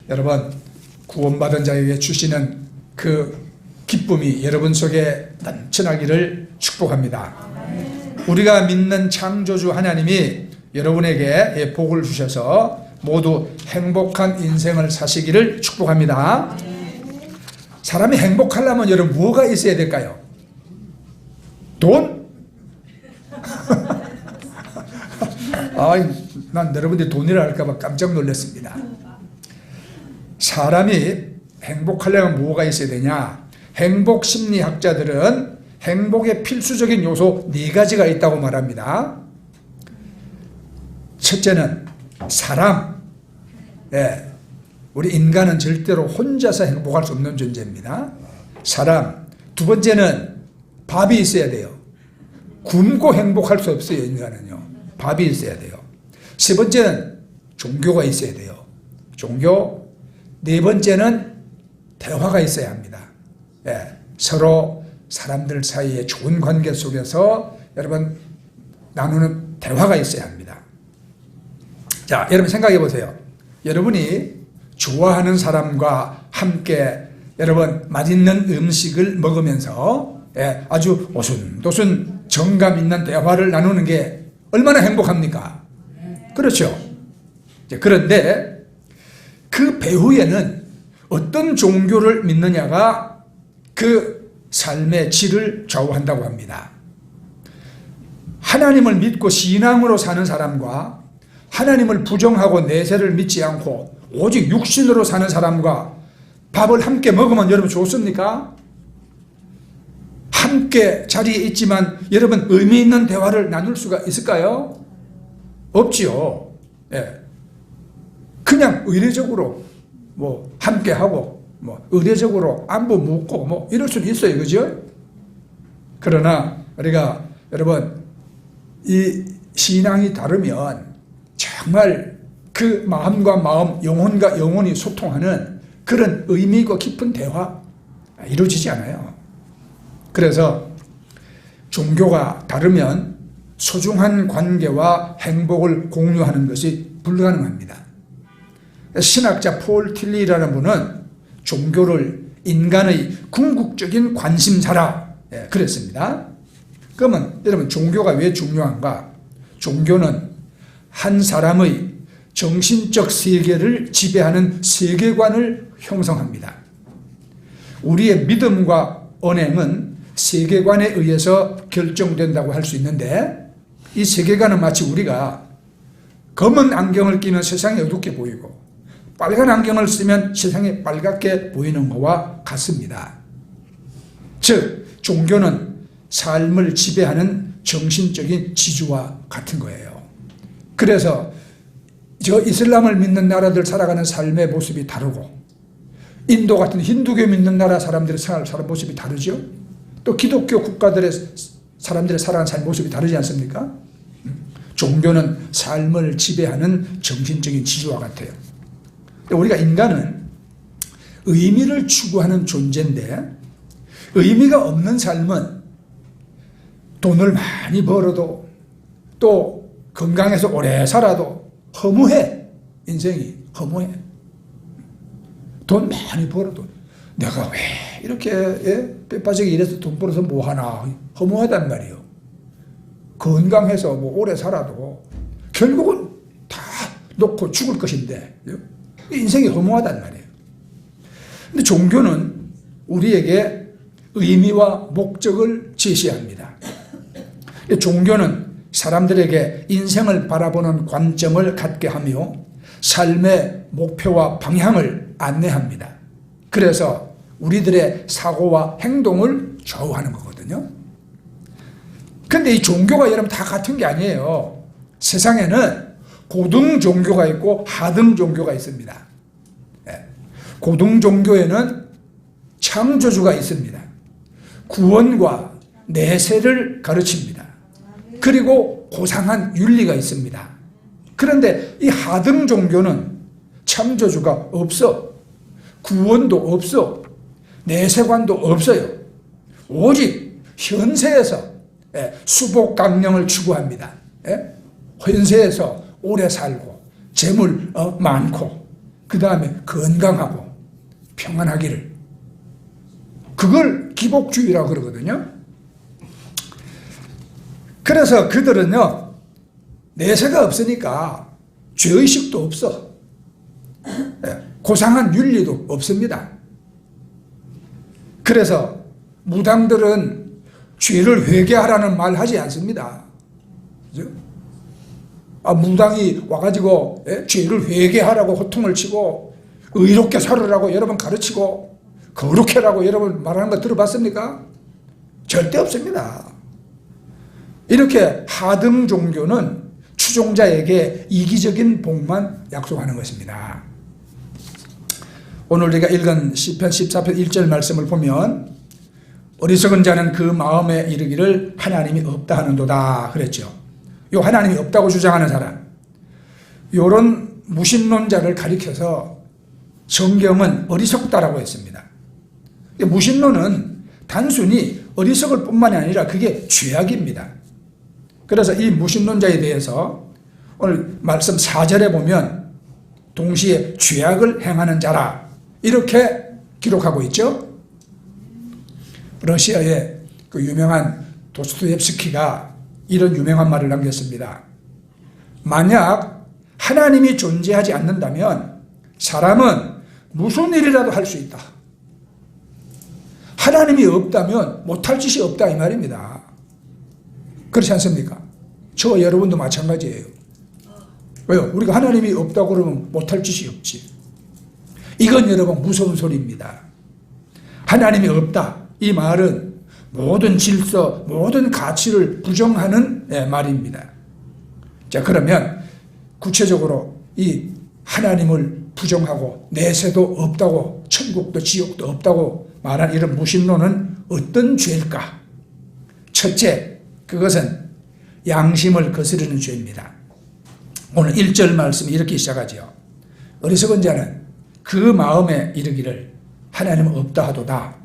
여러분 구원받은 자에게 주시는 그 기쁨이 여러분 속에 넘쳐나기를 축복합니다. 우리가 믿는 창조주 하나님이 여러분에게 복을 주셔서 모두 행복한 인생을 사시기를 축복합니다. 사람이 행복하려면 여러분 뭐가 있어야 될까요? 돈? 난 여러분들이 돈이라 할까봐 깜짝 놀랐습니다. 사람이 행복하려면 뭐가 있어야 되냐? 행복 심리학자들은 행복의 필수적인 요소 4가지가 있다고 말합니다. 첫째는 사람. 우리 인간은 절대로 혼자서 행복할 수 없는 존재입니다. 사람. 두 번째는 밥이 있어야 돼요. 굶고 행복할 수 없어요. 인간은요. 밥이 있어야 돼요. 세 번째는 종교가 있어야 돼요. 종교. 네 번째는 대화가 있어야 합니다. 서로 사람들 사이에 좋은 관계 속에서 여러분 나누는 대화가 있어야 합니다. 자, 여러분 생각해 보세요. 여러분이 좋아하는 사람과 함께 여러분 맛있는 음식을 먹으면서 아주 오순도순 정감 있는 대화를 나누는 게 얼마나 행복합니까? 그렇죠. 그런데 그 배후에는 어떤 종교를 믿느냐가 그 삶의 질을 좌우한다고 합니다. 하나님을 믿고 신앙으로 사는 사람과 하나님을 부정하고 내세를 믿지 않고 오직 육신으로 사는 사람과 밥을 함께 먹으면 여러분 좋습니까? 함께 자리에 있지만 여러분 의미 있는 대화를 나눌 수가 있을까요? 없지요. 그냥 의례적으로 뭐 함께 하고 뭐 의례적으로 안부 묻고 뭐 이럴 수는 있어요. 그죠? 그러나 우리가 여러분 이 신앙이 다르면 정말 그 마음과 마음, 영혼과 영혼이 소통하는 그런 의미 있고 깊은 대화 이루어지지 않아요. 그래서 종교가 다르면 소중한 관계와 행복을 공유하는 것이 불가능합니다. 신학자 폴 틸리라는 분은 종교를 인간의 궁극적인 관심사라 그랬습니다. 그러면 여러분 종교가 왜 중요한가? 종교는 한 사람의 정신적 세계를 지배하는 세계관을 형성합니다. 우리의 믿음과 언행은 세계관에 의해서 결정된다고 할 수 있는데 이 세계관은 마치 우리가 검은 안경을 끼면 세상이 어둡게 보이고 빨간 안경을 쓰면 세상이 빨갛게 보이는 것과 같습니다. 즉 종교는 삶을 지배하는 정신적인 지주와 같은 거예요. 그래서 저 이슬람을 믿는 나라들 살아가는 삶의 모습이 다르고 인도 같은 힌두교 믿는 나라 사람들의 사는 모습이 다르죠. 또 기독교 국가들의 사람들의 살아가는 삶 모습이 다르지 않습니까? 종교는 삶을 지배하는 정신적인 지주와 같아요. 우리가 인간은 의미를 추구하는 존재인데 의미가 없는 삶은 돈을 많이 벌어도 또 건강해서 오래 살아도 허무해. 인생이 허무해. 돈 많이 벌어도 내가 왜 이렇게 뼈 빠지게 일해서 돈 벌어서 뭐하나 허무하단 말이에요. 건강해서 뭐 오래 살아도 결국은 다 놓고 죽을 것인데 인생이 허무하단 말이에요. 근데 종교는 우리에게 의미와 목적을 제시합니다. 종교는 사람들에게 인생을 바라보는 관점을 갖게 하며 삶의 목표와 방향을 안내합니다. 그래서 우리들의 사고와 행동을 좌우하는 거거든요. 근데 이 종교가 여러분 다 같은 게 아니에요. 세상에는 고등 종교가 있고 하등 종교가 있습니다. 고등 종교에는 창조주가 있습니다. 구원과 내세를 가르칩니다. 그리고 고상한 윤리가 있습니다. 그런데 이 하등 종교는 창조주가 없어. 구원도 없어. 내세관도 없어요. 오직 현세에서 수복 강령을 추구합니다. 현세에서 오래 살고 재물 많고 그 다음에 건강하고 평안하기를. 그걸 기복주의라고 그러거든요. 그래서 그들은요, 내세가 없으니까 죄의식도 없어. 고상한 윤리도 없습니다. 그래서 무당들은 죄를 회개하라는 말 하지 않습니다. 그죠? 무당이 와가지고 죄를 회개하라고 호통을 치고 의롭게 살으라고 여러분 가르치고 거룩해라고 여러분 말하는 거 들어봤습니까? 절대 없습니다. 이렇게 하등 종교는 추종자에게 이기적인 복만 약속하는 것입니다. 오늘 우리가 읽은 시편 14편 1절 말씀을 보면 어리석은 자는 그 마음에 이르기를 하나님이 없다 하는도다 그랬죠. 요 하나님이 없다고 주장하는 사람, 요런 무신론자를 가리켜서 성경은 어리석다라고 했습니다. 무신론은 단순히 어리석을 뿐만이 아니라 그게 죄악입니다. 그래서 이 무신론자에 대해서 오늘 말씀 4절에 보면 동시에 죄악을 행하는 자라 이렇게 기록하고 있죠. 러시아의 그 유명한 도스토옙스키가 이런 유명한 말을 남겼습니다. 만약 하나님이 존재하지 않는다면 사람은 무슨 일이라도 할 수 있다. 하나님이 없다면 못할 짓이 없다 이 말입니다. 그렇지 않습니까? 저와 여러분도 마찬가지예요. 왜요? 우리가 하나님이 없다고 그러면 못할 짓이 없지. 이건 여러분 무서운 소리입니다. 하나님이 없다 이 말은 모든 질서, 모든 가치를 부정하는 말입니다. 자, 그러면 구체적으로 이 하나님을 부정하고 내세도 없다고 천국도 지옥도 없다고 말한 이런 무신론은 어떤 죄일까? 첫째, 그것은 양심을 거스르는 죄입니다. 오늘 1절 말씀이 이렇게 시작하죠. 어리석은 자는 그 마음에 이르기를 하나님은 없다 하도다.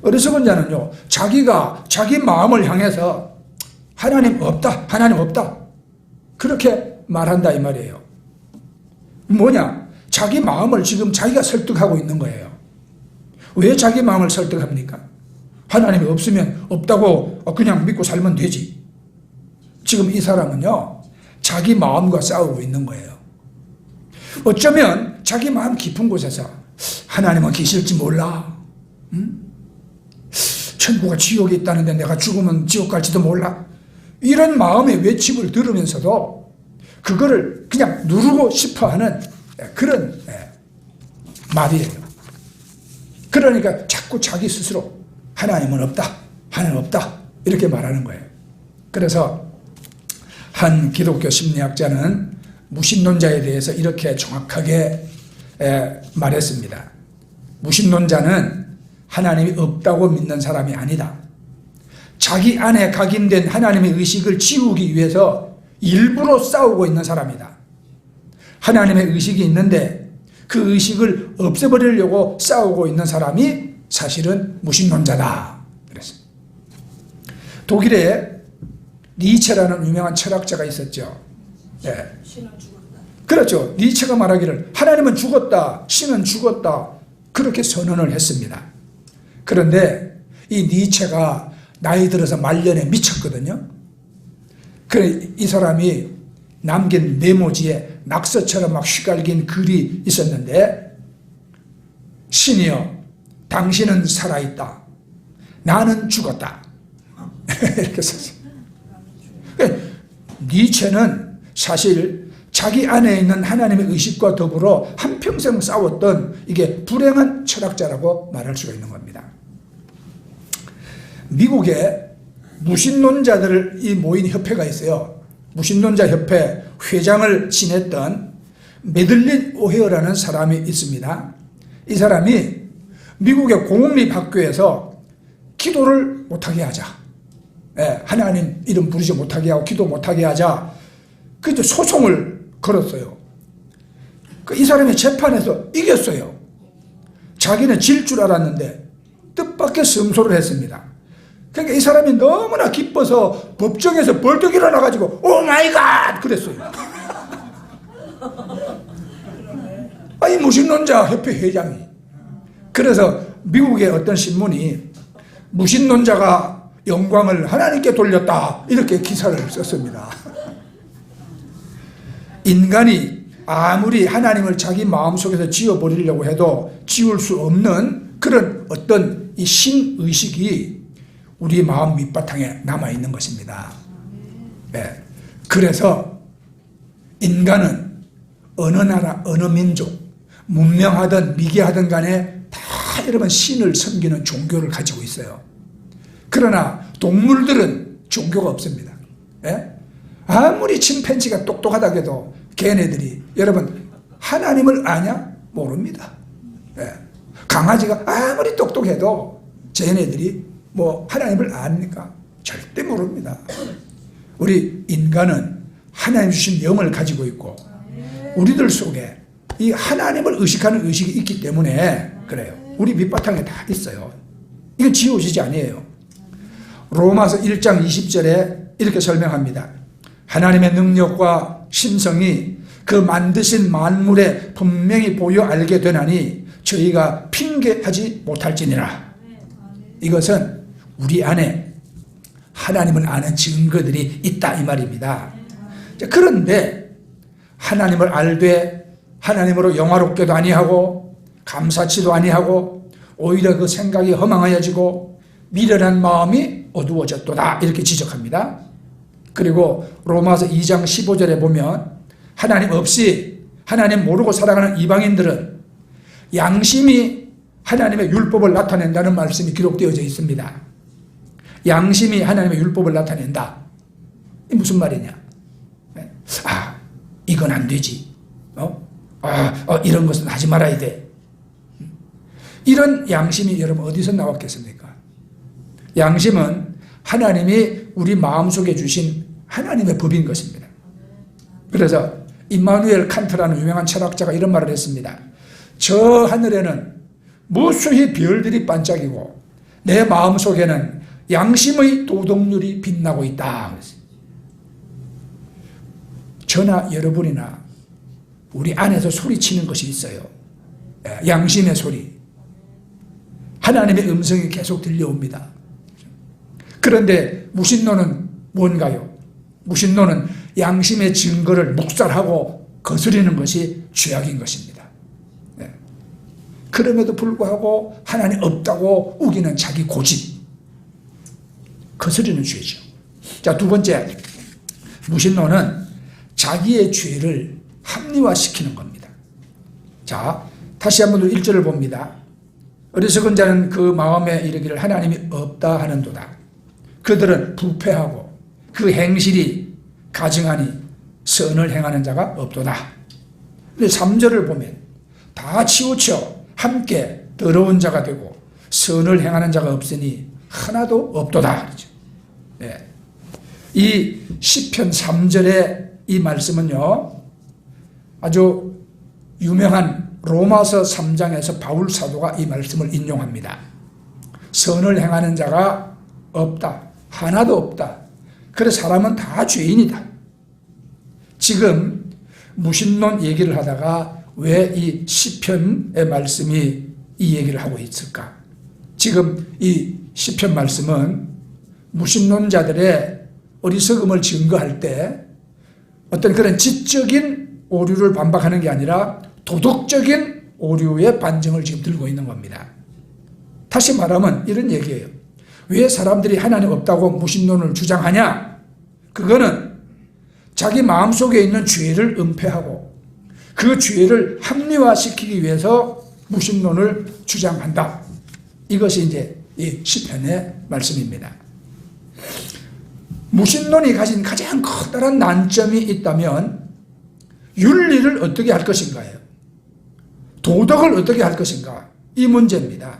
어리석은 자는요, 자기가 자기 마음을 향해서 하나님 없다, 하나님 없다 그렇게 말한다 이 말이에요. 뭐냐? 자기 마음을 지금 자기가 설득하고 있는 거예요. 왜 자기 마음을 설득합니까? 하나님이 없으면 없다고 그냥 믿고 살면 되지. 지금 이 사람은요, 자기 마음과 싸우고 있는 거예요. 어쩌면 자기 마음 깊은 곳에서 하나님은 계실지 몰라. 천국과 지옥이 있다는데 내가 죽으면 지옥 갈지도 몰라. 이런 마음의 외침을 들으면서도 그거를 그냥 누르고 싶어하는 그런 말이에요. 그러니까 자꾸 자기 스스로 하나님은 없다, 하나님 없다 이렇게 말하는 거예요. 그래서 한 기독교 심리학자는 무신론자에 대해서 이렇게 정확하게 말했습니다. 무신론자는 하나님이 없다고 믿는 사람이 아니다. 자기 안에 각인된 하나님의 의식을 지우기 위해서 일부러 싸우고 있는 사람이다. 하나님의 의식이 있는데 그 의식을 없애버리려고 싸우고 있는 사람이 사실은 무신론자다. 그랬습니다. 독일에 니체라는 유명한 철학자가 있었죠. 네. 신은 죽었다. 그렇죠. 니체가 말하기를 하나님은 죽었다, 신은 죽었다 그렇게 선언을 했습니다. 그런데 이 니체가 나이 들어서 말년에 미쳤거든요. 그래 이 사람이 남긴 메모지에 낙서처럼 막 휘갈긴 글이 있었는데, 신이여 당신은 살아있다, 나는 죽었다 이렇게 썼어요. 니체는 사실 자기 안에 있는 하나님의 의식과 더불어 한평생 싸웠던 이게 불행한 철학자라고 말할 수가 있는 겁니다. 미국에 무신론자들이 모인 협회가 있어요. 무신론자 협회 회장을 지냈던 메들린 오헤어라는 사람이 있습니다. 이 사람이 미국의 공립학교에서 기도를 못하게 하자, 하나님 이름 부르지 못하게 하고 기도 못하게 하자, 그래서 소송을 걸었어요. 이 사람이 재판에서 이겼어요. 자기는 질 줄 알았는데 뜻밖의 승소를 했습니다. 그러니까 이 사람이 너무나 기뻐서 법정에서 벌떡 일어나가지고 오 마이 갓 그랬어요. 아니 무신론자 협회 회장이. 그래서 미국의 어떤 신문이 무신론자가 영광을 하나님께 돌렸다 이렇게 기사를 썼습니다. 인간이 아무리 하나님을 자기 마음속에서 지워버리려고 해도 지울 수 없는 그런 어떤 이 신의식이 우리 마음 밑바탕에 남아있는 것입니다. 네. 그래서 인간은 어느 나라 어느 민족 문명하든 미개하든 간에 다 여러분 신을 섬기는 종교를 가지고 있어요. 그러나 동물들은 종교가 없습니다. 예? 아무리 침팬지가 똑똑하다고 해도 걔네들이 여러분 하나님을 아냐? 모릅니다. 예. 강아지가 아무리 똑똑해도 쟤네들이 뭐 하나님을 아닙니까? 절대 모릅니다. 우리 인간은 하나님 주신 영을 가지고 있고 우리들 속에 이 하나님을 의식하는 의식이 있기 때문에 그래요. 우리 밑바탕에 다 있어요. 이건 지워지지 아니에요. 로마서 1장 20절에 이렇게 설명합니다. 하나님의 능력과 신성이 그 만드신 만물에 분명히 보여 알게 되나니 저희가 핑계하지 못할지니라. 이것은 우리 안에 하나님을 아는 증거들이 있다 이 말입니다. 그런데 하나님을 알되 하나님으로 영화롭게도 아니하고 감사치도 아니하고 오히려 그 생각이 허망하여지고 미련한 마음이 어두워졌도다 이렇게 지적합니다. 그리고 로마서 2장 15절에 보면 하나님 없이 하나님 모르고 살아가는 이방인들은 양심이 하나님의 율법을 나타낸다는 말씀이 기록되어져 있습니다. 양심이 하나님의 율법을 나타낸다. 이게 무슨 말이냐? 아, 이건 안 되지. 이런 것은 하지 말아야 돼. 이런 양심이 여러분 어디서 나왔겠습니까? 양심은 하나님이 우리 마음속에 주신 하나님의 법인 것입니다. 그래서 임마누엘 칸트라는 유명한 철학자가 이런 말을 했습니다. 저 하늘에는 무수히 별들이 반짝이고 내 마음속에는 양심의 도덕률이 빛나고 있다. 저나 여러분이나 우리 안에서 소리치는 것이 있어요. 양심의 소리. 하나님의 음성이 계속 들려옵니다. 그런데 무신론은 뭔가요? 무신론은 양심의 증거를 묵살하고 거스리는 것이 죄악인 것입니다. 그럼에도 불구하고 하나님 없다고 우기는 자기 고집. 거스리는 죄죠. 자, 두 번째, 무신론은 자기의 죄를 합리화시키는 겁니다. 자, 다시 한번 1절을 봅니다. 어리석은 자는 그 마음에 이르기를 하나님이 없다 하는도다. 그들은 부패하고 그 행실이 가증하니 선을 행하는 자가 없도다. 3절을 보면 다 치우쳐 함께 더러운 자가 되고 선을 행하는 자가 없으니 하나도 없도다. 그렇죠? 예. 이 시편 3절의 이 말씀은요, 아주 유명한 로마서 3장에서 바울 사도가 이 말씀을 인용합니다. 선을 행하는 자가 없다. 하나도 없다. 그래서 사람은 다 죄인이다. 지금 무신론 얘기를 하다가 왜 이 시편의 말씀이 이 얘기를 하고 있을까? 지금 이 시편 말씀은 무신론자들의 어리석음을 증거할 때 어떤 그런 지적인 오류를 반박하는 게 아니라 도덕적인 오류의 반증을 지금 들고 있는 겁니다. 다시 말하면 이런 얘기예요. 왜 사람들이 하나님 없다고 무신론을 주장하냐? 그거는 자기 마음속에 있는 죄를 은폐하고 그 죄를 합리화시키기 위해서 무신론을 주장한다. 이것이 이제 이 시편의 말씀입니다. 무신론이 가진 가장 커다란 난점이 있다면 윤리를 어떻게 할 것인가요? 도덕을 어떻게 할 것인가? 이 문제입니다.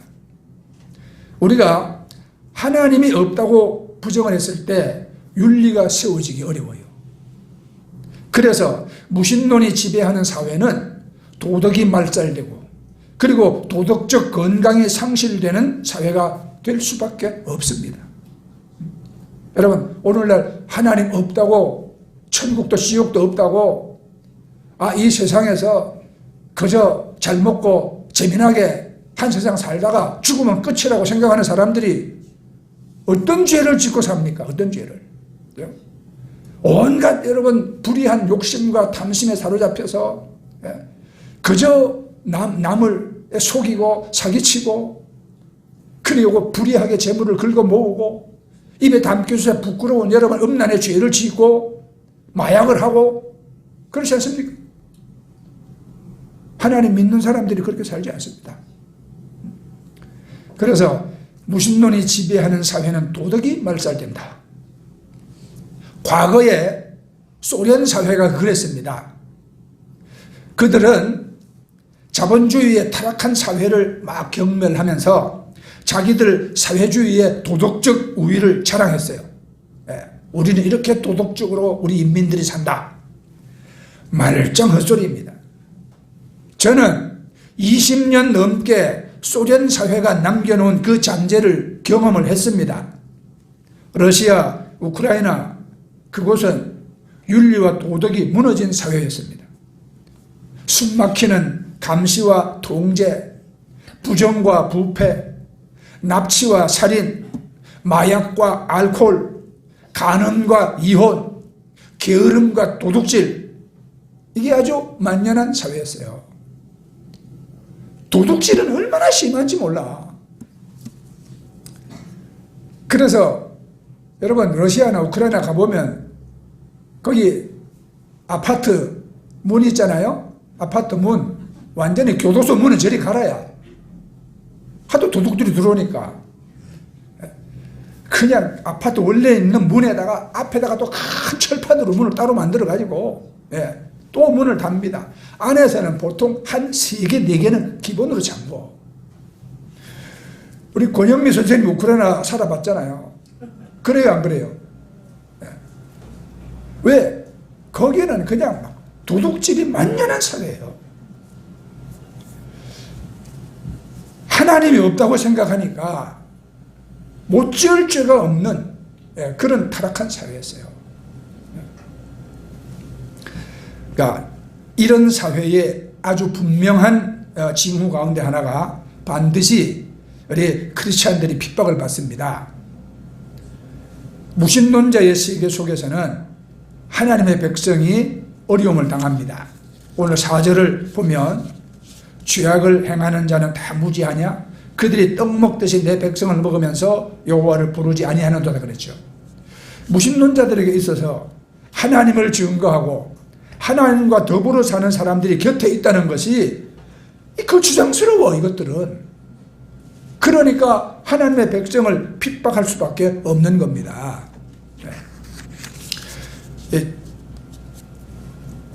우리가 하나님이 없다고 부정을 했을 때 윤리가 세워지기 어려워요. 그래서 무신론이 지배하는 사회는 도덕이 말살되고 그리고 도덕적 건강이 상실되는 사회가 될 수밖에 없습니다. 여러분, 오늘날 하나님 없다고, 천국도 지옥도 없다고, 이 세상에서 그저 잘 먹고 재미나게 한 세상 살다가 죽으면 끝이라고 생각하는 사람들이 어떤 죄를 짓고 삽니까? 어떤 죄를? 온갖 여러분 불의한 욕심과 탐심에 사로잡혀서 그저 남을 속이고 사기치고 그리고 불의하게 재물을 긁어 모으고 입에 담기수에 부끄러운 여러분 음란의 죄를 짓고 마약을 하고 그렇지 않습니까? 하나님 믿는 사람들이 그렇게 살지 않습니다. 그래서 무신론이 지배하는 사회는 도덕이 말살된다. 과거에 소련 사회가 그랬습니다. 그들은 자본주의의 타락한 사회를 막 경멸하면서 자기들 사회주의의 도덕적 우위를 자랑했어요. 우리는 이렇게 도덕적으로 우리 인민들이 산다. 말짱 헛소리입니다. 저는 20년 넘게 소련 사회가 남겨놓은 그 잔재를 경험을 했습니다. 러시아, 우크라이나 그곳은 윤리와 도덕이 무너진 사회였습니다. 숨막히는 감시와 통제, 부정과 부패, 납치와 살인, 마약과 알코올, 간음과 이혼, 게으름과 도둑질, 이게 아주 만연한 사회였어요. 도둑질은 얼마나 심한지 몰라. 그래서 여러분 러시아나 우크라이나 가보면 거기 아파트 문 있잖아요. 아파트 문 완전히 교도소 문은 저리 갈아야. 하도 도둑들이 들어오니까 그냥 아파트 원래 있는 문에다가 앞에다가 또 큰 철판으로 문을 따로 만들어 가지고 또 문을 답니다. 안에서는 보통 한 3개, 4개는 기본으로 잠궈. 우리 권영미 선생님 우크라이나 살아봤잖아요. 그래요, 안 그래요? 왜? 거기는 그냥 막 도둑질이 만연한 사회예요. 하나님이 없다고 생각하니까 못 지을 죄가 없는 그런 타락한 사회였어요. 그러니까 이런 사회에 아주 분명한 징후 가운데 하나가 반드시 우리 크리스찬들이 핍박을 받습니다. 무신론자의 세계 속에서는 하나님의 백성이 어려움을 당합니다. 오늘 4절을 보면 죄악을 행하는 자는 다 무지하냐? 그들이 떡 먹듯이 내 백성을 먹으면서 여호와를 부르지 아니하는도다 그랬죠. 무신론자들에게 있어서 하나님을 증거하고 하나님과 더불어 사는 사람들이 곁에 있다는 것이 거추장스러워. 이것들은 그러니까 하나님의 백성을 핍박할 수밖에 없는 겁니다.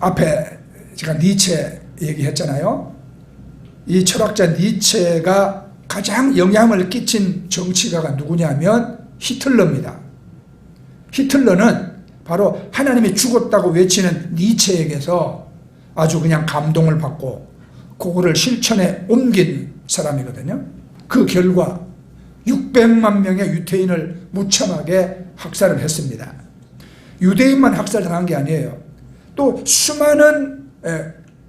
앞에 제가 니체 얘기했잖아요. 이 철학자 니체가 가장 영향을 끼친 정치가가 누구냐면 히틀러입니다. 히틀러는 바로 하나님이 죽었다고 외치는 니체에게서 아주 그냥 감동을 받고 그거를 실천에 옮긴 사람이거든요. 그 결과 600만 명의 유태인을 무참하게 학살을 했습니다. 유대인만 학살당한 게 아니에요. 또 수많은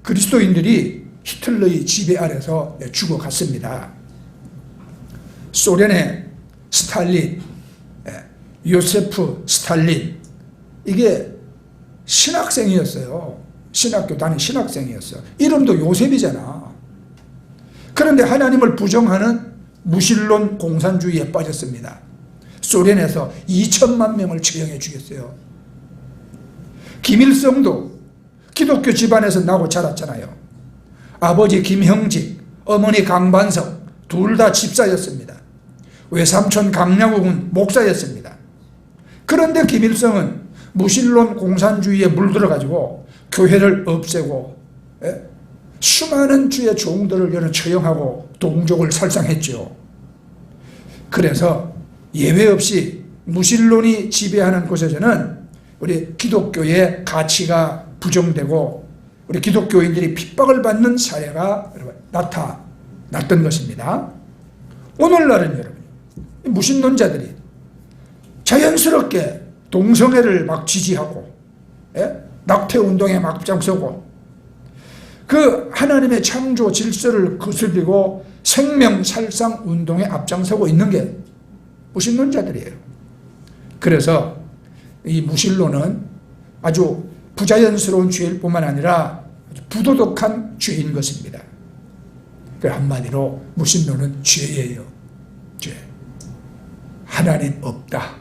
그리스도인들이 히틀러의 지배 아래서 죽어갔습니다. 소련의 스탈린, 요세프 스탈린, 이게 신학생이었어요. 신학교 다닌 신학생이었어요. 이름도 요셉이잖아. 그런데 하나님을 부정하는 무신론 공산주의에 빠졌습니다. 소련에서 2천만 명을 처형해 죽였어요. 김일성도 기독교 집안에서 나고 자랐잖아요. 아버지 김형직, 어머니 강반석 둘 다 집사였습니다. 외삼촌 강량욱은 목사였습니다. 그런데 김일성은 무신론 공산주의에 물들어가지고 교회를 없애고 수많은 주의 종들을 처형하고 동족을 살상했죠. 그래서 예외 없이 무신론이 지배하는 곳에서는 우리 기독교의 가치가 부정되고 우리 기독교인들이 핍박을 받는 사례가 나타났던 것입니다. 오늘날은 여러분 무신론자들이 자연스럽게 동성애를 막 지지하고 낙태운동에 막 앞장서고 그 하나님의 창조 질서를 거슬리고 생명살상 운동에 앞장서고 있는 게 무신론자들이에요. 그래서 이 무신론은 아주 부자연스러운 죄일 뿐만 아니라 아주 부도덕한 죄인 것입니다. 한마디로 무신론은 죄예요. 죄. 하나님 없다.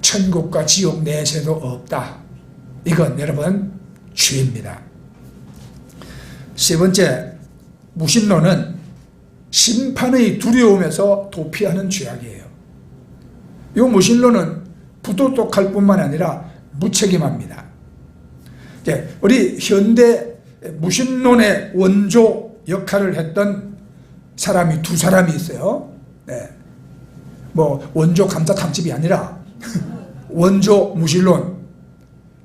천국과 지옥 내세도 없다. 이건 여러분 죄입니다. 세 번째, 무신론은 심판의 두려움에서 도피하는 죄악이에요. 이 무신론은 부도덕할 뿐만 아니라 무책임합니다. 우리 현대 무신론의 원조 역할을 했던 사람이 두 사람이 있어요. 원조 감자 탐집이 아니라 원조 무신론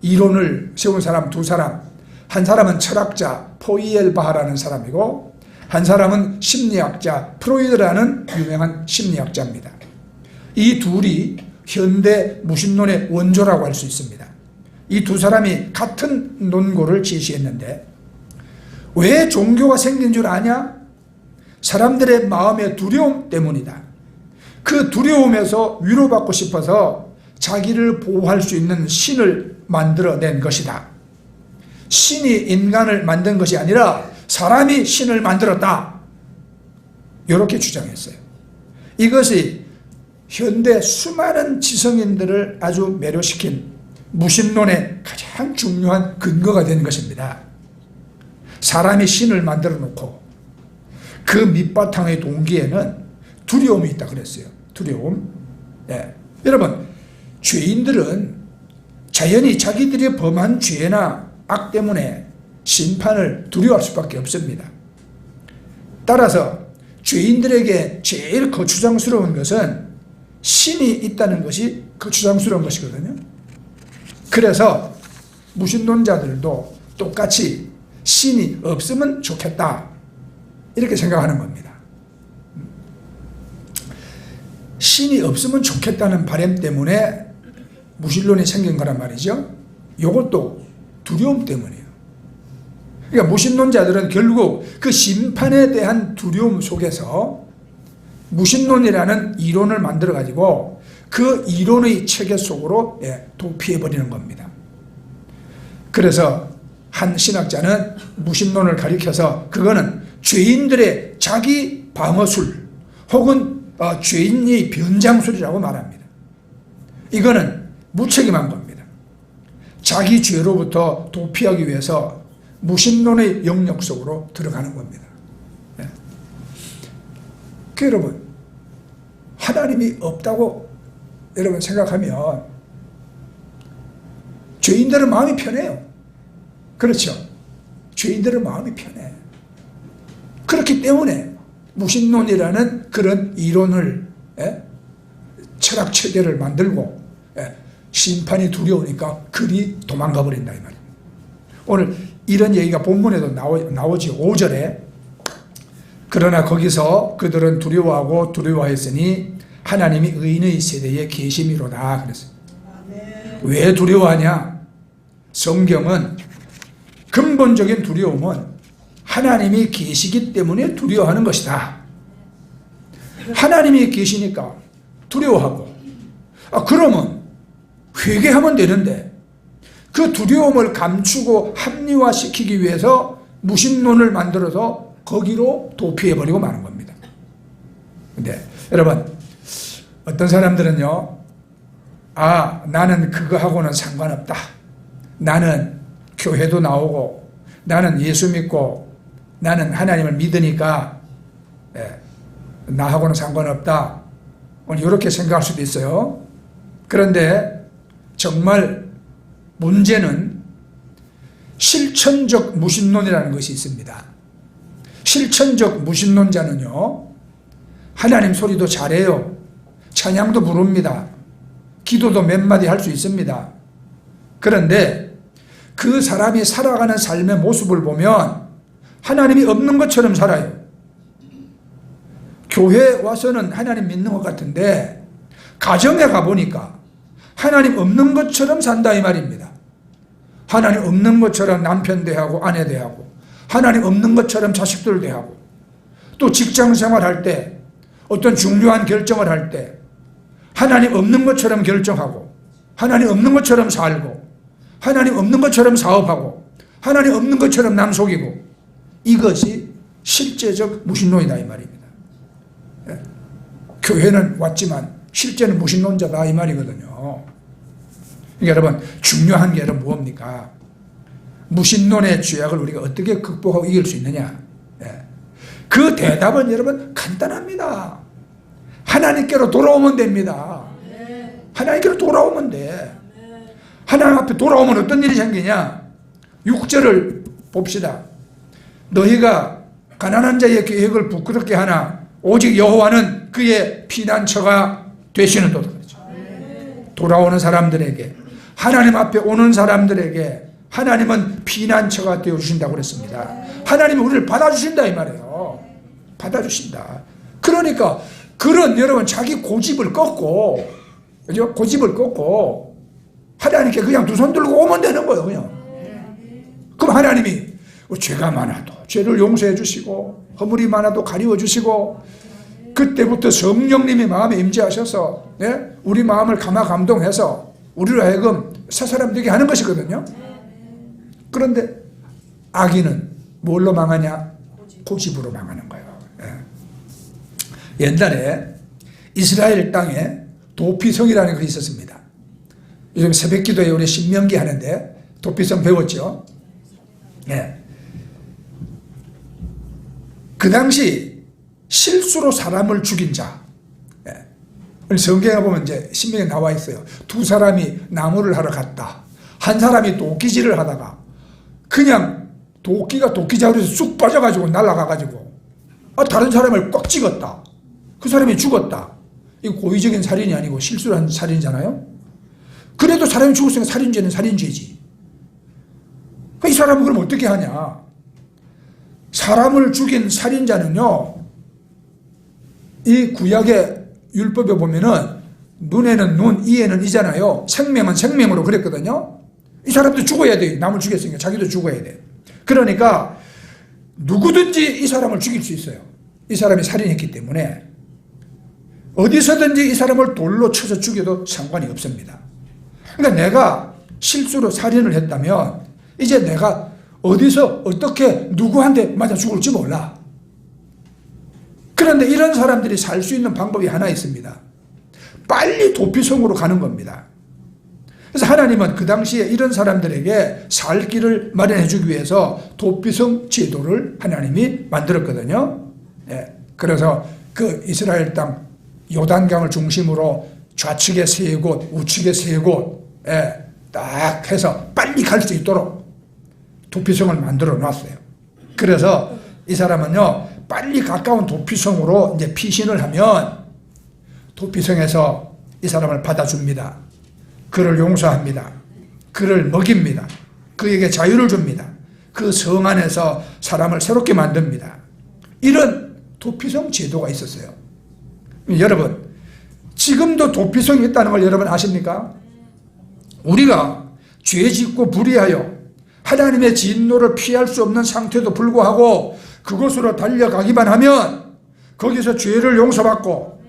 이론을 세운 사람 두 사람, 한 사람은 철학자 포이엘바하라는 사람이고 한 사람은 심리학자 프로이드라는 유명한 심리학자입니다. 이 둘이 현대 무신론의 원조라고 할 수 있습니다. 이 두 사람이 같은 논고를 제시했는데 왜 종교가 생긴 줄 아냐? 사람들의 마음의 두려움 때문이다. 그 두려움에서 위로받고 싶어서 자기를 보호할 수 있는 신을 만들어낸 것이다. 신이 인간을 만든 것이 아니라 사람이 신을 만들었다. 이렇게 주장했어요. 이것이 현대 수많은 지성인들을 아주 매료시킨 무신론의 가장 중요한 근거가 된 것입니다. 사람이 신을 만들어 놓고 그 밑바탕의 동기에는 두려움이 있다 그랬어요. 두려움. 여러분, 죄인들은 자연히 자기들이 범한 죄나 악 때문에 심판을 두려워할 수밖에 없습니다. 따라서 죄인들에게 제일 거추장스러운 것은 신이 있다는 것이 거추장스러운 것이거든요. 그래서 무신론자들도 똑같이 신이 없으면 좋겠다 이렇게 생각하는 겁니다. 신이 없으면 좋겠다는 바람 때문에 무신론이 생긴 거란 말이죠. 이것도 두려움 때문이에요. 그러니까 무신론자들은 결국 그 심판에 대한 두려움 속에서 무신론이라는 이론을 만들어 가지고 그 이론의 체계 속으로 도피해버리는 겁니다. 그래서 한 신학자는 무신론을 가리켜서 그거는 죄인들의 자기 방어술 혹은 죄인의 변장술이라고 말합니다. 이거는 무책임한 겁니다. 자기 죄로부터 도피하기 위해서 무신론의 영역 속으로 들어가는 겁니다. 여러분, 하나님이 없다고 여러분 생각하면 죄인들은 마음이 편해요. 그렇죠? 죄인들은 마음이 편해. 그렇기 때문에 무신론이라는 그런 이론을 철학 체계를 만들고 심판이 두려우니까 그리 도망가 버린다 이 말입니다. 오늘 이런 얘기가 본문에도 나오지. 5절에 그러나 거기서 그들은 두려워하고 두려워했으니 하나님이 의인의 세대에 계심이로다 그랬어요. 왜 두려워하냐? 성경은 근본적인 두려움은 하나님이 계시기 때문에 두려워하는 것이다. 하나님이 계시니까 두려워하고 그러면 회개하면 되는데 그 두려움을 감추고 합리화시키기 위해서 무신론을 만들어서 거기로 도피해버리고 마는 겁니다. 근데 여러분, 어떤 사람들은요, 나는 그거하고는 상관없다. 나는 교회도 나오고 나는 예수 믿고 나는 하나님을 믿으니까 나하고는 상관없다. 이렇게 생각할 수도 있어요. 그런데 정말 문제는 실천적 무신론이라는 것이 있습니다. 실천적 무신론자는요, 하나님 소리도 잘해요. 찬양도 부릅니다. 기도도 몇 마디 할 수 있습니다. 그런데 그 사람이 살아가는 삶의 모습을 보면 하나님이 없는 것처럼 살아요. 교회에 와서는 하나님 믿는 것 같은데 가정에 가보니까 하나님 없는 것처럼 산다 이 말입니다. 하나님 없는 것처럼 남편 대하고 아내 대하고 하나님 없는 것처럼 자식들을 대하고, 또 직장 생활할 때 어떤 중요한 결정을 할 때 하나님 없는 것처럼 결정하고, 하나님 없는 것처럼 살고, 하나님 없는 것처럼 사업하고, 하나님 없는 것처럼 남 속이고, 이것이 실제적 무신론이다 이 말입니다. 예. 교회는 왔지만 실제는 무신론자다 이 말이거든요. 그러니까 여러분, 중요한 게 여러분 뭡니까? 무신론의 죄악을 우리가 어떻게 극복하고 이길 수 있느냐? 예. 그 대답은 여러분 간단합니다. 하나님께로 돌아오면 됩니다. 하나님께로 돌아오면 돼. 하나님 앞에 돌아오면 어떤 일이 생기냐? 6절을 봅시다. 너희가 가난한 자의 계획을 부끄럽게 하나 오직 여호와는 그의 피난처가 되시는도다. 돌아오는 사람들에게, 하나님 앞에 오는 사람들에게 하나님은 피난처가 되어주신다고 그랬습니다. 하나님은 우리를 받아주신다 이 말이에요. 받아주신다. 그러니까 그런 여러분 자기 고집을 꺾고, 그죠? 고집을 꺾고 하나님께 그냥 두 손 들고 오면 되는 거예요. 그냥. 그럼 하나님이 죄가 많아도 죄를 용서해 주시고, 허물이 많아도 가리워 주시고, 그때부터 성령님이 마음에 임재하셔서, 네? 우리 마음을 감동해서 우리로 하여금 새 사람 되게 하는 것이거든요. 그런데 악인은 뭘로 망하냐? 고집으로 망하는 거예요. 예. 옛날에 이스라엘 땅에 도피성이라는 것이 있었습니다. 요즘 새벽기도에 우리 신명기 하는데 도피성 배웠죠? 예. 그 당시 실수로 사람을 죽인 자, 예. 성경에 보면 이제 신명에 나와 있어요. 두 사람이 나무를 하러 갔다. 한 사람이 도끼질을 하다가 그냥 도끼가 도끼자루에서 쑥 빠져가지고 날아가가지고 다른 사람을 꽉 찍었다. 그 사람이 죽었다. 이거 고의적인 살인이 아니고 실수로 한 살인이잖아요. 그래도 사람이 죽었으니까 살인죄는 살인죄지. 이 사람은 그럼 어떻게 하냐? 사람을 죽인 살인자는요, 이 구약의 율법에 보면은 눈에는 눈, 이에는 이잖아요. 생명은 생명으로 그랬거든요. 이 사람도 죽어야 돼. 남을 죽였으니까 자기도 죽어야 돼. 그러니까 누구든지 이 사람을 죽일 수 있어요. 이 사람이 살인했기 때문에 어디서든지 이 사람을 돌로 쳐서 죽여도 상관이 없습니다. 그러니까 내가 실수로 살인을 했다면 이제 내가 어디서 어떻게 누구한테 맞아 죽을지 몰라. 그런데 이런 사람들이 살 수 있는 방법이 하나 있습니다. 빨리 도피성으로 가는 겁니다. 그래서 하나님은 그 당시에 이런 사람들에게 살 길을 마련해 주기 위해서 도피성 제도를 하나님이 만들었거든요. 예. 그래서 그 이스라엘 땅 요단강을 중심으로 좌측에 세 곳, 우측에 세 곳, 예, 딱 해서 빨리 갈 수 있도록 도피성을 만들어 놨어요. 그래서 이 사람은요, 빨리 가까운 도피성으로 이제 피신을 하면 도피성에서 이 사람을 받아줍니다. 그를 용서합니다. 그를 먹입니다. 그에게 자유를 줍니다. 그 성 안에서 사람을 새롭게 만듭니다. 이런 도피성 제도가 있었어요. 여러분, 지금도 도피성이 있다는 걸 여러분 아십니까? 우리가 죄 짓고 불의하여 하나님의 진노를 피할 수 없는 상태도 불구하고 그곳으로 달려가기만 하면 거기서 죄를 용서받고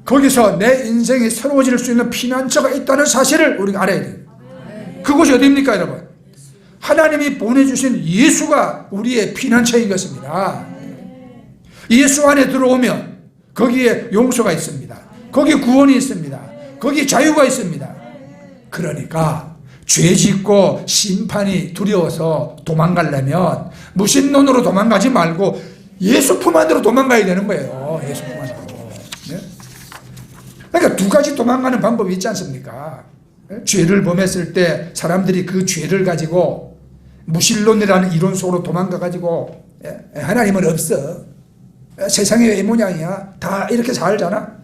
거기서 내 인생이 새로워질 수 있는 피난처가 있다는 사실을 우리가 알아야 돼요. 그곳이 어디입니까, 여러분? 하나님이 보내주신 예수가 우리의 피난처인 것입니다. 예수 안에 들어오면 거기에 용서가 있습니다. 거기에 구원이 있습니다. 거기에 자유가 있습니다. 그러니까 죄 짓고 심판이 두려워서 도망가려면 무신론으로 도망가지 말고 예수 품 안으로 도망가야 되는 거예요. 예수 품 안으로. 네? 그러니까 두 가지 도망가는 방법이 있지 않습니까? 네? 죄를 범했을 때 사람들이 그 죄를 가지고 무신론이라는 이론 속으로 도망가가지고 하나님은 없어. 세상이 왜 이 모양이야? 다 이렇게 살잖아?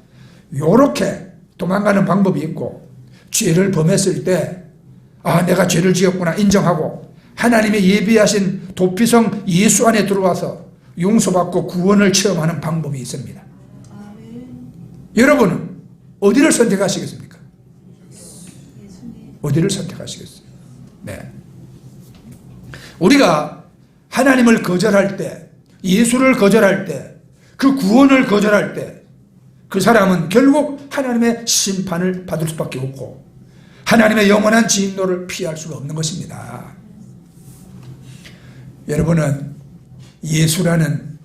요렇게 도망가는 방법이 있고, 죄를 범했을 때 내가 죄를 지었구나 인정하고 하나님의 예비하신 도피성 예수 안에 들어와서 용서받고 구원을 체험하는 방법이 있습니다. 여러분은 어디를 선택하시겠습니까? 어디를 선택하시겠어요? 네. 우리가 하나님을 거절할 때, 예수를 거절할 때, 그 구원을 거절할 때 그 사람은 결국 하나님의 심판을 받을 수밖에 없고 하나님의 영원한 진노를 피할 수가 없는 것입니다. 여러분은 예수라는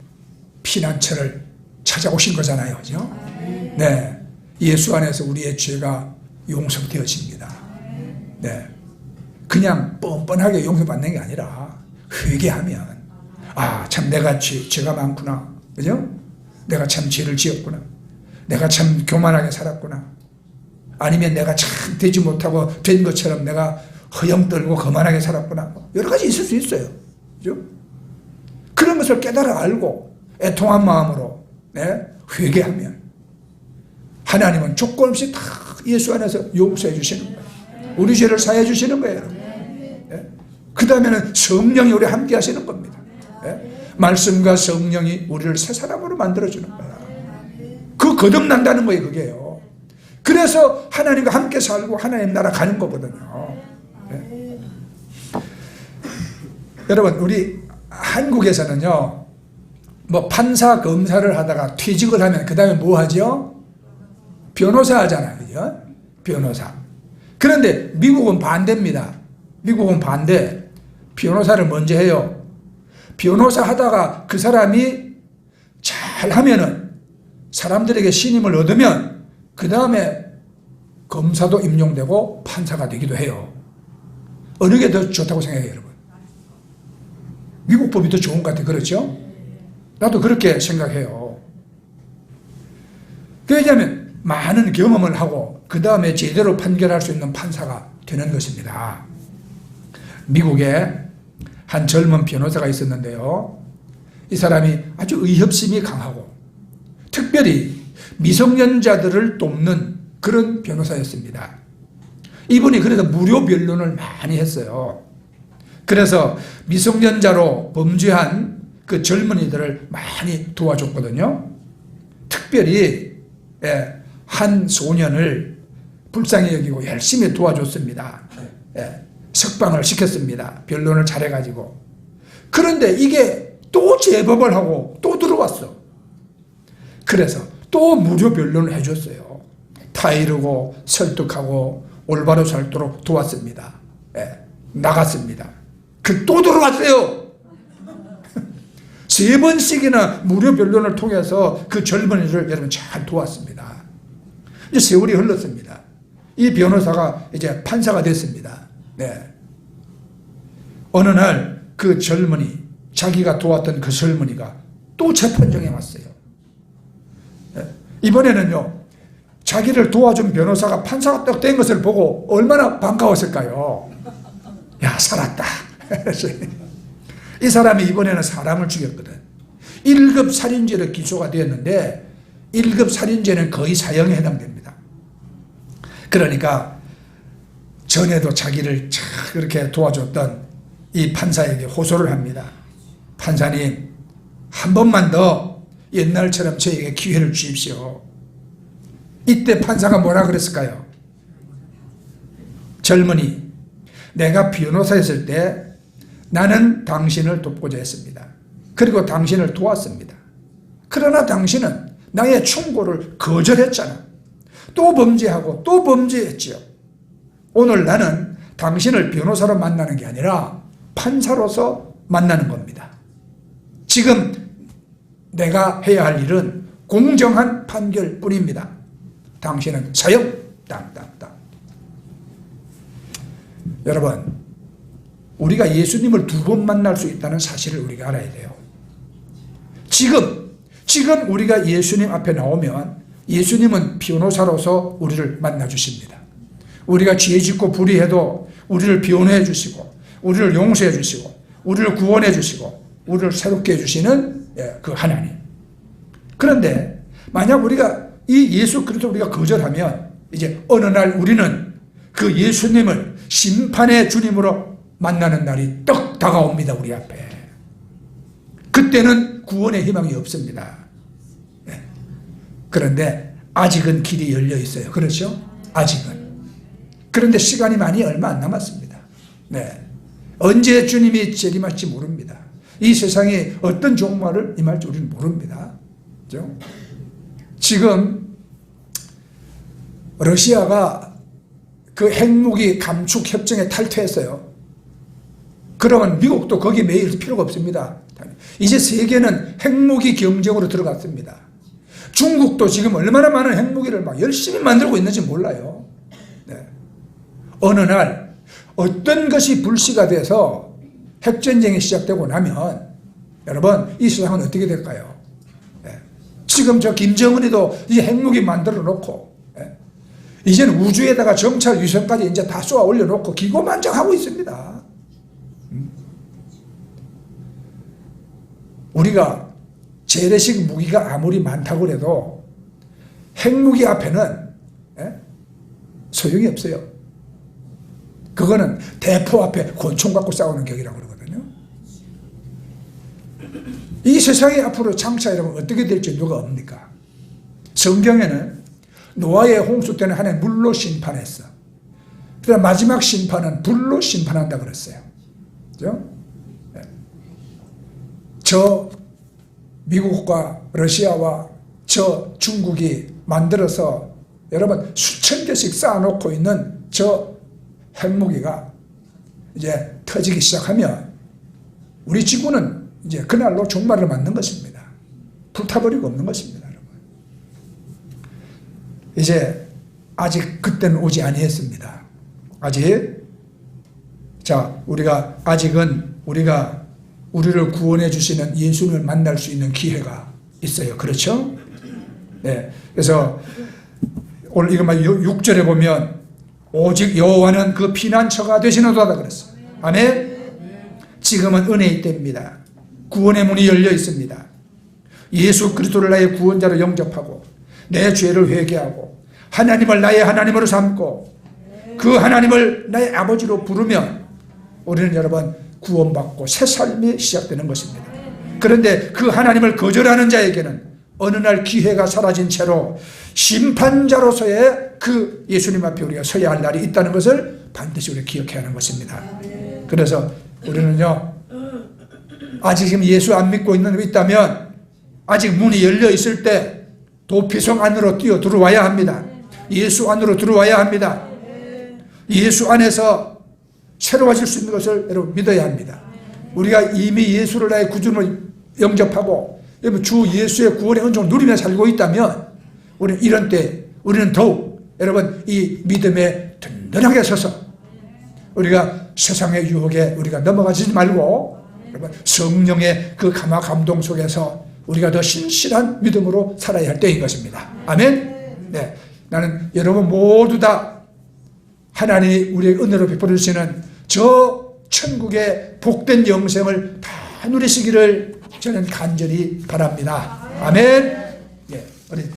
피난처를 찾아오신 거잖아요. 그죠? 네. 예수 안에서 우리의 죄가 용서되어집니다. 네. 그냥 뻔뻔하게 용서받는 게 아니라 회개하면 참 내가 죄가 많구나. 그죠? 내가 참 죄를 지었구나. 내가 참 교만하게 살았구나. 아니면 내가 참 되지 못하고 된 것처럼 내가 허영떨고 거만하게 살았구나. 여러 가지 있을 수 있어요. 그죠? 그런 것을 깨달아 알고 애통한 마음으로 회개하면 하나님은 조건 없이 다 예수 안에서 용서해 주시는 거예요. 우리 죄를 사해 주시는 거예요. 그 다음에는 성령이 우리 함께 하시는 겁니다. 말씀과 성령이 우리를 새 사람으로 만들어주는 거야. 그 거듭난다는 거예요. 그게요. 그래서 하나님과 함께 살고 하나님 나라 가는 거거든요. 여러분 우리 한국에서는요 뭐 판사 검사를 하다가 퇴직을 하면 그 다음에 뭐 하죠? 변호사 하잖아요. 그죠? 변호사. 그런데 미국은 반대입니다. 미국은 반대. 변호사를 먼저 해요. 변호사 하다가 그 사람이 잘하면은 사람들에게 신임을 얻으면 그 다음에 검사도 임용되고 판사가 되기도 해요. 어느 게 더 좋다고 생각해요, 여러분? 미국 법이 더 좋은 것 같아요. 그렇죠? 나도 그렇게 생각해요. 왜냐하면 많은 경험을 하고 그 다음에 제대로 판결할 수 있는 판사가 되는 것입니다. 미국에 한 젊은 변호사가 있었는데요. 이 사람이 아주 의협심이 강하고 특별히 미성년자들을 돕는 그런 변호사였습니다. 이분이 그래서 무료 변론을 많이 했어요. 그래서 미성년자로 범죄한 그 젊은이들을 많이 도와줬거든요. 특별히 한 소년을 불쌍히 여기고 열심히 도와줬습니다. 석방을 시켰습니다. 변론을 잘해가지고. 그런데 이게 또 재법을 하고 또 들어왔어. 그래서 또 무료 변론을 해줬어요. 타이르고 설득하고 올바로 살도록 도왔습니다. 나갔습니다. 또 들어왔어요. 3번씩이나 무료 변론을 통해서 그 젊은이를 여러분 잘 도왔습니다. 이제 세월이 흘렀습니다. 이 변호사가 이제 판사가 됐습니다. 어느 날 그 젊은이, 자기가 도왔던 그 젊은이가 또 재판정에 왔어요. 이번에는요, 자기를 도와준 변호사가 판사가 딱 된 것을 보고 얼마나 반가웠을까요? 야, 살았다. 이 사람이 이번에는 사람을 죽였거든. 1급 살인죄로 기소가 되었는데 1급 살인죄는 거의 사형에 해당됩니다. 그러니까 전에도 자기를 그렇게 도와줬던 이 판사에게 호소를 합니다. 판사님, 한 번만 더 옛날처럼 저에게 기회를 주십시오. 이때 판사가 뭐라 그랬을까요? 젊은이, 내가 변호사였을 때 나는 당신을 돕고자 했습니다. 그리고 당신을 도왔습니다. 그러나 당신은 나의 충고를 거절했잖아. 또 범죄하고 또 범죄했지요. 오늘 나는 당신을 변호사로 만나는 게 아니라 판사로서 만나는 겁니다. 지금 내가 해야 할 일은 공정한 판결뿐입니다. 당신은 사형 땅땅땅. 여러분, 우리가 예수님을 2번 만날 수 있다는 사실을 우리가 알아야 돼요. 지금 우리가 예수님 앞에 나오면 예수님은 변호사로서 우리를 만나주십니다. 우리가 죄 짓고 불의해도 우리를 변호해 주시고 우리를 용서해 주시고 우리를 구원해 주시고 우리를 새롭게 해주시는 그 하나님. 그런데 만약 우리가 이 예수 그리스도 우리가 거절하면 이제 어느 날 우리는 그 예수님을 심판의 주님으로 만나는 날이 떡 다가옵니다. 우리 앞에. 그때는 구원의 희망이 없습니다. 그런데 아직은 길이 열려 있어요. 그렇죠? 아직은. 그런데 시간이 얼마 안 남았습니다. 언제 주님이 재림할지 모릅니다. 이 세상이 어떤 종말을 임할지 우리는 모릅니다. 그죠? 지금 러시아가 그 핵무기 감축 협정에 탈퇴했어요. 그러면 미국도 거기에 매일 필요가 없습니다. 이제 세계는 핵무기 경쟁으로 들어갔습니다. 중국도 지금 얼마나 많은 핵무기를 막 열심히 만들고 있는지 몰라요. 네. 어느 날 어떤 것이 불씨가 돼서 핵전쟁이 시작되고 나면 여러분 이 세상은 어떻게 될까요? 네. 지금 저 김정은이도 이제 핵무기 만들어 놓고 이제는 우주에다가 정찰 위성까지 이제 다 쏘아 올려놓고 기고만장하고 있습니다. 우리가 재래식 무기가 아무리 많다고 해도 핵무기 앞에는 소용이 없어요. 그거는 대포 앞에 권총 갖고 싸우는 격이라고 그러거든요. 이 세상이 앞으로 장차 이러면 어떻게 될지 누가 압니까? 성경에는 노아의 홍수 때는 하나님 물로 심판했어. 그다음 마지막 심판은 불로 심판한다 그랬어요. 그죠? 저 미국과 러시아와 저 중국이 만들어서 여러분 수천 개씩 쌓아놓고 있는 저 핵무기가 이제 터지기 시작하면 우리 지구는 이제 그날로 종말을 맞는 것입니다. 불타버리고 없는 것입니다. 여러분. 이제 아직 그때는 오지 아니했습니다. 아직 우리가 아직은 우리가 우리를 구원해 주시는 예수님을 만날 수 있는 기회가 있어요. 그렇죠? 네. 그래서 오늘 이거 6절에 보면 오직 여호와는 그 피난처가 되시는도다 그랬어요. 아멘. 지금은 은혜의 때입니다. 구원의 문이 열려 있습니다. 예수 그리스도를 나의 구원자로 영접하고 내 죄를 회개하고 하나님을 나의 하나님으로 삼고 그 하나님을 나의 아버지로 부르면 우리는 여러분 구원받고 새 삶이 시작되는 것입니다. 그런데 그 하나님을 거절하는 자에게는 어느 날 기회가 사라진 채로 심판자로서의 그 예수님 앞에 우리가 서야 할 날이 있다는 것을 반드시 우리가 기억해야 하는 것입니다. 그래서 우리는요, 아직 지금 예수 안 믿고 있는 분 있다면 아직 문이 열려 있을 때 도피성 안으로 뛰어 들어와야 합니다. 예수 안으로 들어와야 합니다. 예수 안에서 새로워질 수 있는 것을 여러분 믿어야 합니다. 우리가 이미 예수를 나의 구주로 영접하고 주 예수의 구원의 은총을 누리며 살고 있다면 우리는 이런 때 우리는 더욱 여러분 이 믿음에 든든하게 서서 우리가 세상의 유혹에 우리가 넘어가지 말고 여러분 성령의 그 감화 감동 속에서 우리가 더 신실한 믿음으로 살아야 할 때인 것입니다. 아멘. 네, 나는 여러분 모두 다 하나님이 우리의 은혜로 베풀어 주시는 저 천국의 복된 영생을 다 누리시기를 저는 간절히 바랍니다. 아멘. 예, 우리